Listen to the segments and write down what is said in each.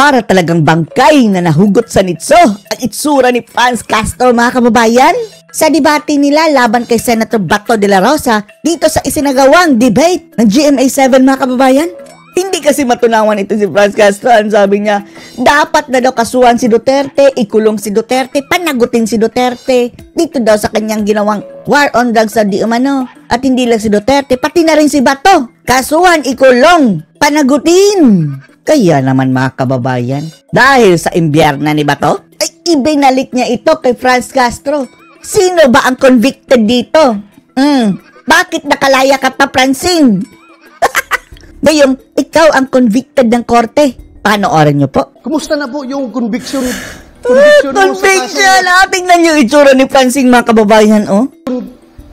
Para talagang bangkay na nahugot sa nitso ang itsura ni Franz Castro, mga kababayan. Sa debate nila laban kay Senator Bato de la Rosa dito sa isinagawang debate ng GMA7, mga kababayan. Hindi kasi matunawan ito si Franz Castro. Ang sabi niya, dapat na daw kasuhan si Duterte, ikulong si Duterte, panagutin si Duterte. Dito daw sa kanyang ginawang war on drugs sa di umano. At hindi lang si Duterte, pati na rin si Bato. Kasuhan, ikulong, panagutin. Kaya naman, mga kababayan, dahil sa imbyerna ni Bato, ay ibinalik niya ito kay Franz Castro. Sino ba ang convicted dito? Bakit nakalaya ka pa, Francine? Ngayong, ikaw ang convicted ng korte. Panoorin niyo po. Kumusta na po yung conviction? Conviction! Tingnan niyo itsura ni Francine, mga kababayan, oh.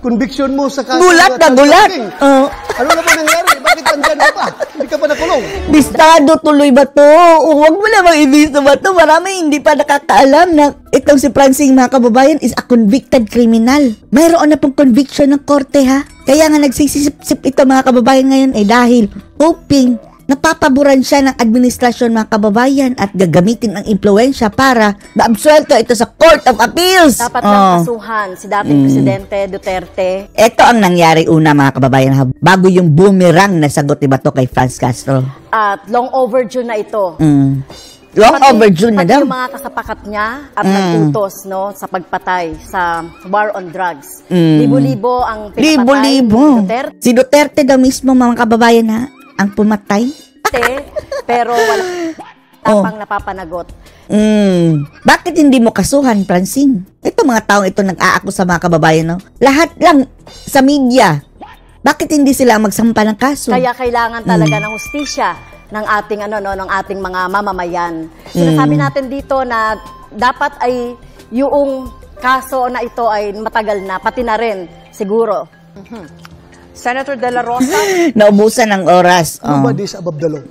Conviction mo sa kaso. Gulat na gulat. Oh. Ano na ba nangyari? Bakit andyan ka pa? Hindi ka pa nakulong. Bistado tuloy ba to? Huwag mo namang ibisto ba to? Marami hindi pa nakakaalam na itong si Francine, mga kababayan, is a convicted criminal. Mayroon na pong conviction ng korte, ha? Kaya nga nagsisip-sip ito, mga kababayan, ngayon dahil hoping napapaboran siya ng administrasyon, mga kababayan, at gagamitin ang impluensya para maabsuelto ito sa Court of Appeals. Dapat lang kasuhan si dating Presidente Duterte. Ito ang nangyari una, mga kababayan, ha? Bago yung boomerang na sagot ni Bato kay Franz Castro. At long overdue na ito. Long overdue na daw. Yung mga kasapakat niya at nag-utos, no, sa pagpatay sa war on drugs. Libo-libo ang pinapatay ni Duterte. Si Duterte daw mismo, mga kababayan, ha, ang pumatay. Pero wala pang napapanagot. Bakit hindi mo kasuhan, Francine? Ito mga taong ito nag-aako sa mga kababayan, no? Lahat lang sa media. Bakit hindi sila magsampa ng kaso? Kaya kailangan talaga ng hustisya ng ating ng ating mga mamamayan. Sinasabi natin dito na dapat ay yung kaso na ito ay matagal na, pati na rin siguro. Senator De La Rosa. Naubusan ng oras. Nobody is above the law.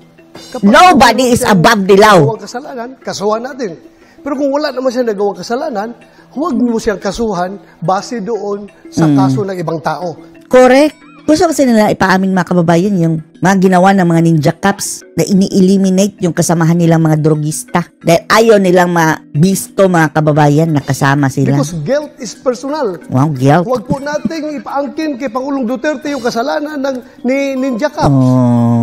Nobody is above the law. Nagawang kasalanan, kasuhan natin. Pero kung wala naman siya nagawang kasalanan, huwag mo siyang kasuhan base doon sa kaso ng ibang tao. Correct. Gusto kasi nila ipaamin, mga kababayan, yung mga ginawa ng mga ninja cops na ini-eliminate yung kasamahan nilang mga drogista. Dahil ayaw nilang mabisto, mga kababayan, na kasama sila. Because guilt is personal. Wow, guilt. Huwag po nating ipaangkin kay Pangulong Duterte yung kasalanan ni ninja cops.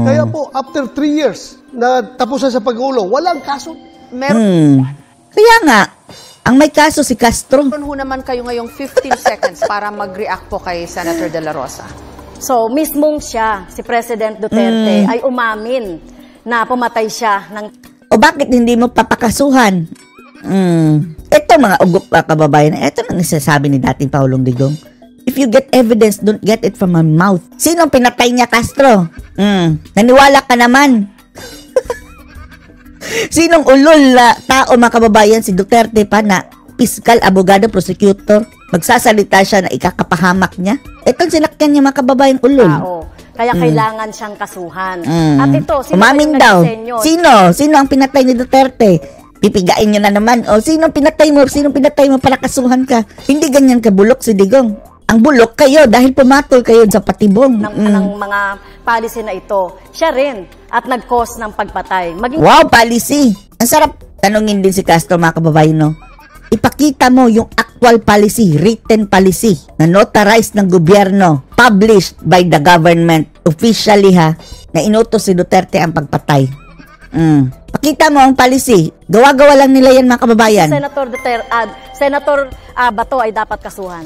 Kaya po, after 3 years na tapusan sa pag-uulong, walang kaso. Kaya nga, ang may kaso si Castro. Meron ho naman kayo ngayong 15 seconds para mag-react po kay Senator De La Rosa. So, mismong siya, si President Duterte, ay umamin na pumatay siya ng... O bakit hindi mo papakasuhan? Ito mga ugok, kababayan, ito ang isasabi ni dating Paulong Digong. If you get evidence, don't get it from my mouth. Sinong pinatay niya, Castro? Naniwala ka naman. Sinong ulol na tao, mga kababayan, si Duterte pa na piskal, abogado, prosecutor, magsasalita siya na ikakapahamak niya? Itong sinakyan niya, mga kababayan, ulol. Kaya kailangan siyang kasuhan. At ito, sino umamin daw. Sino ang pinatay ni Duterte? Pipigain niyo na naman. O, sino pinatay mo? Sino pinatay mo para kasuhan ka? Hindi ganyan kabulok si Digong. Ang bulok kayo dahil pumatol kayo sa patibong. Ng mga policy na ito. Siya rin at nag-cause ng pagpatay. Wow, policy. Ang sarap tanungin din si Castro, mga kababayan, no? Ipakita mo yung actual policy, written policy, na notarized ng gobyerno, published by the government, officially, ha, na inutos si Duterte ang pagpatay. Pakita mo ang policy. Gawa-gawa lang nila yan, mga kababayan. Senator Duterte, Senator Bato ay dapat kasuhan.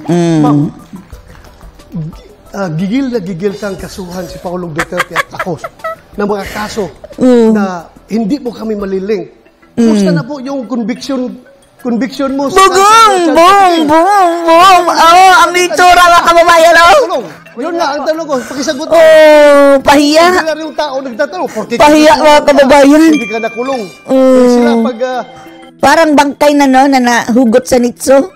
Gigil na gigil kang kasuhan si Pangulong Duterte at ako ng mga kaso na hindi mo kami maliling. Kumusta na po yung conviction mo sa Bugong! Ang itsura, mga kababayan, Yun nga, ang tanong ko, pakisagot mo. Pahiya. Sila yung tao nagtatanong. Pahiya, mga kababayan. Hindi ka nakulong. Sila pag... parang bangkay na, no, na nahugot sa nitso.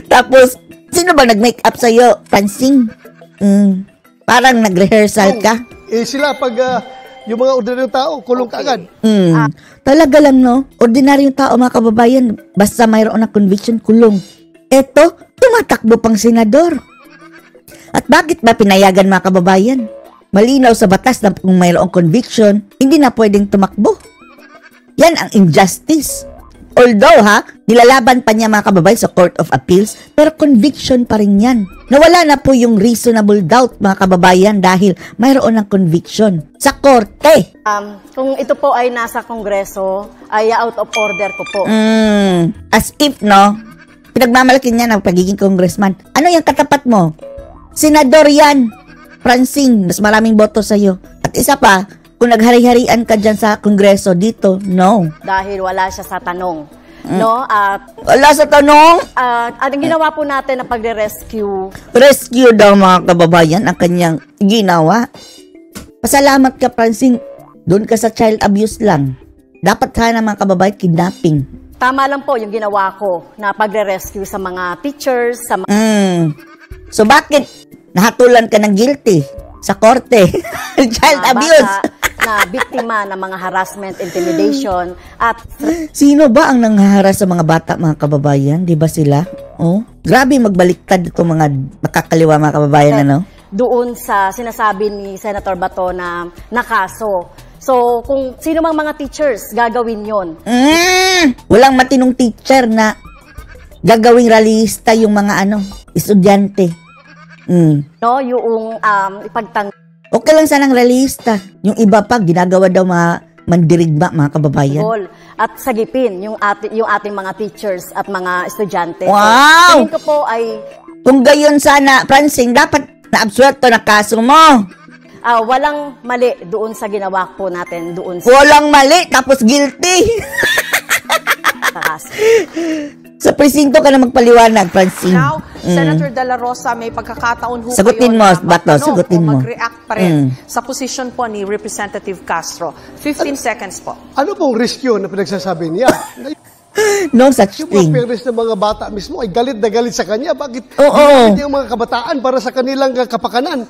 Tapos, sino ba nag-make up sa'yo? Pansing? Parang nag-rehearsal ka? Sila pag... yung mga ordinaryong tao, kulong ka agad. Talaga lang, no? Ordinaryong tao, mga kababayan, basta mayroon na conviction, kulong. Eto, tumatakbo pang senador. At bakit ba pinayagan, mga kababayan? Malinaw sa batas na kung mayroong conviction, hindi na pwedeng tumakbo. Yan ang injustice. Although nilalaban pa niya mga kababayan sa Court of Appeals, pero conviction pa rin yan. Nawala na po yung reasonable doubt mga kababayan dahil mayroon ng conviction sa korte. Kung ito po ay nasa Kongreso, ay out of order ko po. As if, pinagmamalaki niya ng pagiging congressman. Ano yung katapat mo? Senador yan. Francine, mas maraming boto sa'yo. At isa pa, kung naghari-harian ka dyan sa Kongreso, dito, no. Dahil wala siya sa tanong. No? At Wala sa tanong. ang ginawa po natin na pagre-rescue, Rescue daw mga kababayan ang kanyang ginawa. Pasalamat ka, Francine. Doon ka sa child abuse lang. Dapat sana mga kababayan, kidnapping. tama lang po yung ginawa ko na pagre-rescue sa mga teachers, sa mga So bakit nahatulan ka ng guilty sa korte? Child abuse. bata na biktima ng mga harassment, intimidation, at Sino ba ang nanghaharas sa mga bata, mga kababayan? Di ba sila? Oh, grabe magbaliktad itong mga makakaliwa, mga kababayan, ano? doon sa sinasabi ni Senator Bato na nakaso. So, kung sino mang mga teachers, gagawin yon. Walang matinong teacher na gagawing rallyista yung mga estudyante. No, yung ipagtanggol Okay lang sanang rallyista. Yung iba pa, ginagawa daw mga mandirigma, mga kababayan. at sagipin yung ating mga teachers at mga estudyante. Wow! So, tingin ko po ay Kung gayon sana, Francine, dapat na-absuelto na kaso mo. walang mali doon sa ginawa po natin doon sa Walang mali, tapos guilty. kaso. Sa presinto ka na magpaliwanag, Francine. Now, Senator De La Rosa, may pagkakataon ho Sagutin kayo mo, na Bato, magtanong sagutin o mo. mag-react pa rin sa position po ni Representative Castro. 15 seconds po. Ano pong risk yun na pinagsasabi niya? No such Yung mga thing. parents ng mga bata mismo ay galit na galit sa kanya. Bakit Oo. hindi yung mga kabataan para sa kanilang kapakanan?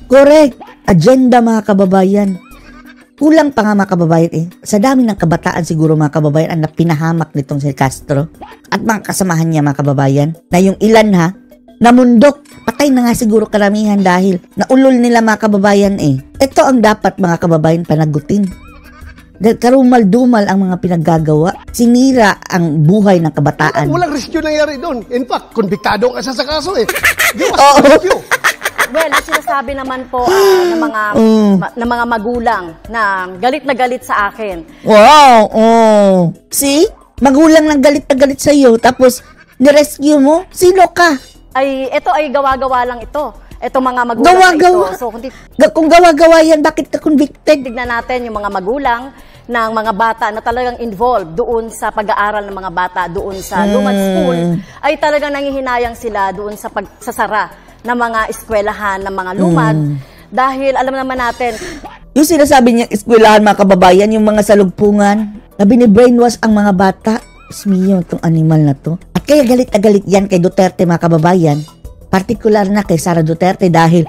Correct. Agenda, mga kababayan. Kulang pa nga, mga kababayan Sa dami ng kabataan siguro, mga kababayan, ang pinahamak nitong si Castro at mga kasamahan niya, mga kababayan, na yung ilan namundok. Patay na nga siguro karamihan dahil naulol nila, mga kababayan Ito ang dapat, mga kababayan, panagutin. Dahil karumal-dumal ang mga pinaggagawa. Sinira ang buhay ng kabataan. Walang rescue nangyari doon. In fact, konbiktado ka sa kaso Di was Oo. rescue. Well, yung sinasabi naman po ng mga magulang na galit sa akin. Wow! Oh. See? Magulang ng galit na galit sa'yo, tapos nirescue mo? Sino ka? Ito ay gawa-gawa lang ito. Ito mga magulang Gawa-gawa? na ito. So, Kung gawa-gawa yan, bakit ka convicted? tignan natin yung mga magulang ng mga bata na talagang involved doon sa pag-aaral ng mga bata doon sa Lumad School, ay talagang nangihinayang sila doon sa pagsasara ng mga eskwelahan ng mga lumad. Dahil alam naman natin, Yung sinasabi niya, eskwelahan, mga kababayan, yung mga salugpungan, na binibrainwash ang mga bata. Ismiyo, itong animal na to. At kaya galit na galit yan kay Duterte, mga kababayan. Partikular na kay Sara Duterte dahil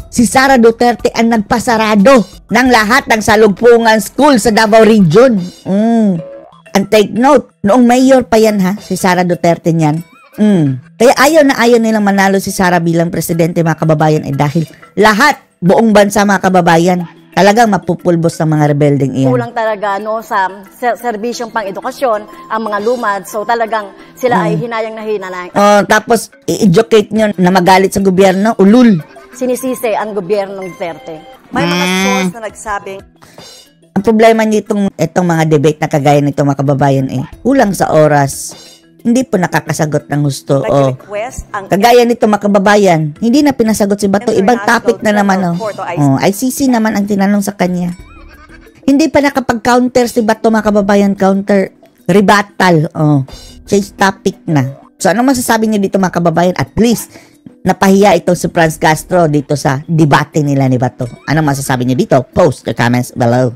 si Sara Duterte ang nagpasarado ng lahat ng salugpungan school sa Davao Region. And take note, noong mayor pa yan si Sara Duterte niyan. Kaya ayaw nilang manalo si Sara bilang presidente, mga kababayan dahil lahat, buong bansa, mga kababayan, talagang mapupulbos ng mga rebelding iyan. kulang talaga sa serbisyong pang-edukasyon ang mga lumad. So talagang sila ay hinayang na hinayang. Tapos, i-educate nyo na magalit sa gobyerno, ulul. Sinisisi ang gobyernong Duterte. May mga source na nagsabing Ang problema nitong mga debate na kagaya nito, mga kababayan, kulang sa oras. Hindi po nakakasagot ng gusto. nag-request ang Kagaya nito, mga kababayan, hindi na pinasagot si Bato. Ibang topic na naman. ICC naman ang tinanong sa kanya. Hindi pa nakapag-counter si Bato, mga kababayan. Counter, rebuttal. Change topic na. So, anong masasabi niyo dito, mga kababayan? At least, napahiya itong si Franz Castro dito sa debate nila ni Bato. Anong masasabi niyo dito? Post your comments below.